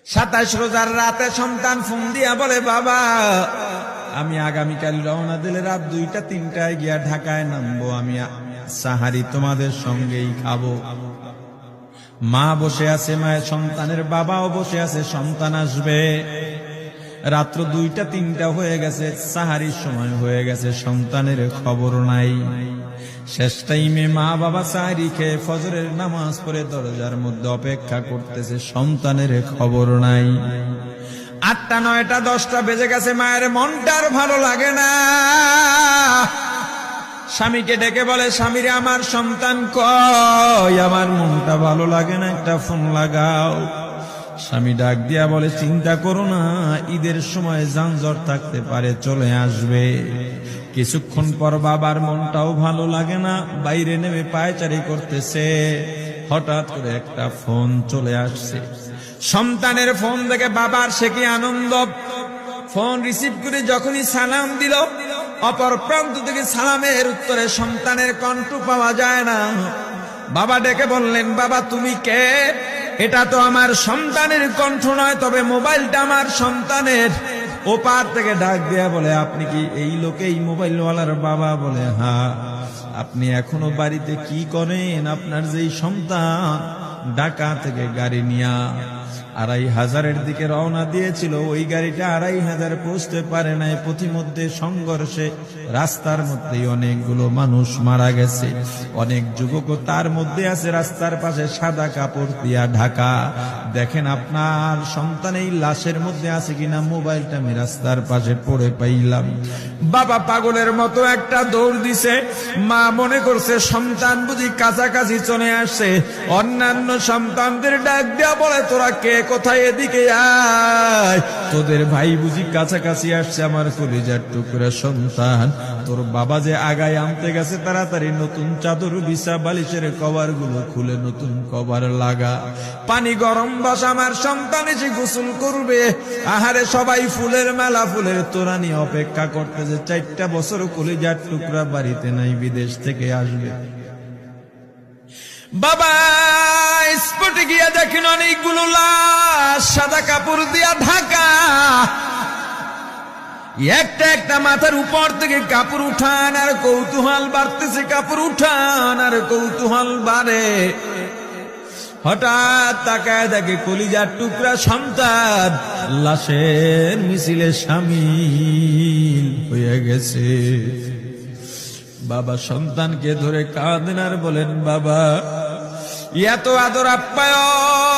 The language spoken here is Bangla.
27 রোজার রাতে সন্তান ফোন দিয়া বলে, বাবা আমি আগামীকাল রওনা দিলে রাত 2টা-3টায় গিয়া ঢাকায় নামবো, আমি সাহারি তোমাদের সঙ্গেই খাবো। মা বসে আছে, মায়ের সন্তানের বাবাও বসে আছে, সন্তান আসবে। রাত্র 2টা-3টা হয়ে গেছে, সাহারির সময় হয়ে গেছে, সন্তানের খবর নাই। শেষ টাইমে মা বাবা সাহারি খেয়ে ফজরের নামাজ পড়ে দরজার মধ্যে অপেক্ষা করতেছে, সন্তানের খবর নাই। 8টা, 9টা, 10টা বেজে গেছে, মায়ের মনটার ভালো লাগে না। স্বামীকে ডেকে বলে, স্বামীরে আমার সন্তান কই, আমার মনটা ভালো লাগে না, একটা ফোন লাগাও। স্বামী ডাক দিয়া বলে, চিন্তা করো না, ঈদের সময় যানজট থাকতে পারে, চলে আসবে। কিছুক্ষণ পর বাবার মনটাও ভালো লাগে না, বাইরে নেমে পায়চারি করতেছে। হঠাৎ করে একটা ফোন চলে আসছে। সন্তানের ফোন দেখে বাবার সে কি আনন্দ। ফোন রিসিভ করে যখনই সালাম দিল, অপর প্রান্ত থেকে সালামের উত্তরে সন্তানের কণ্ঠ পাওয়া যায় না। বাবা ডেকে বললেন, বাবা তুমি কে? এটা তো আমার সন্তানের কণ্ঠ নয়, তবে মোবাইলটা আমার সন্তানের। ওপার থেকে ডাক দেয়া বলে, আপনি কি এই লোকেই মোবাইলওয়ালার বাবা? বলে, হ্যাঁ। আপনি এখনো বাড়িতে কি করেন? আপনার যেই সন্তান ঢাকা থেকে গাড়ি নিয়া 2500-এর দিকে রওনা দিয়েছিল, ওই গাড়িটা 2500 পৌঁছতে পারে নাই। পথিমধ্যে সংঘর্ষে রাস্তার মধ্যেই অনেকগুলো মানুষ মারা গেছে, অনেক যুবকও তার মধ্যে আছে। রাস্তার পাশে সাদা কাপড় দিয়া ঢাকা। দেখেন আপনার সন্তান এই লাশের মধ্যে আছে কিনা। মোবাইলটা আমি রাস্তার পাশে পড়ে পাইলাম। বাবা পাগলের মতো একটা দৌড় দিছে। মা মনে করছে সন্তান বুঝি কাছাকাছি চলে আসছে। অন্যান্য সন্তানদের ডাক দেয়া বলে, তোরা কে, কোথায়, এদিকে আয়, তোদের ভাই বুঝি কাছাকাছি আসছে। আমার কলিজার টুকরা সন্তান, তোর বাবা যে আগায় আনতে গেছে, তাড়াতাড়ি নতুন চাদর বিছা, বালিশের কভার গুলো খুলে নতুন কভার লাগা, পানি গরম বসা, আমার সন্তান এসে গোসল করবে। আহারে সবাই ফুলের মেলা, ফুলের তোড়া নিয়ে অপেক্ষা করতেছে। 4টা বছর কলিজার টুকরা বাড়িতে নাই, বিদেশ থেকে আসবে। বাবা স্পটে গিয়া দেখেন অনেকগুলো লাশ, সাদা কাপড় দিয়া ঢাকা। একটা একটা মাথার উপর থেকে কাপড় উঠান আর কৌতূহল বাড়তেছে, কাপড় উঠান আর কৌতূহল বাড়ে। হঠাৎ তাকায় দেখে কলিজার টুকরা সন্তান লাশের মিছিলে শামিল হয়ে গেছে। বাবা সন্তানকে ধরে কাঁদেন আর বলেন, বাবা এত আদর আপ্যায়ন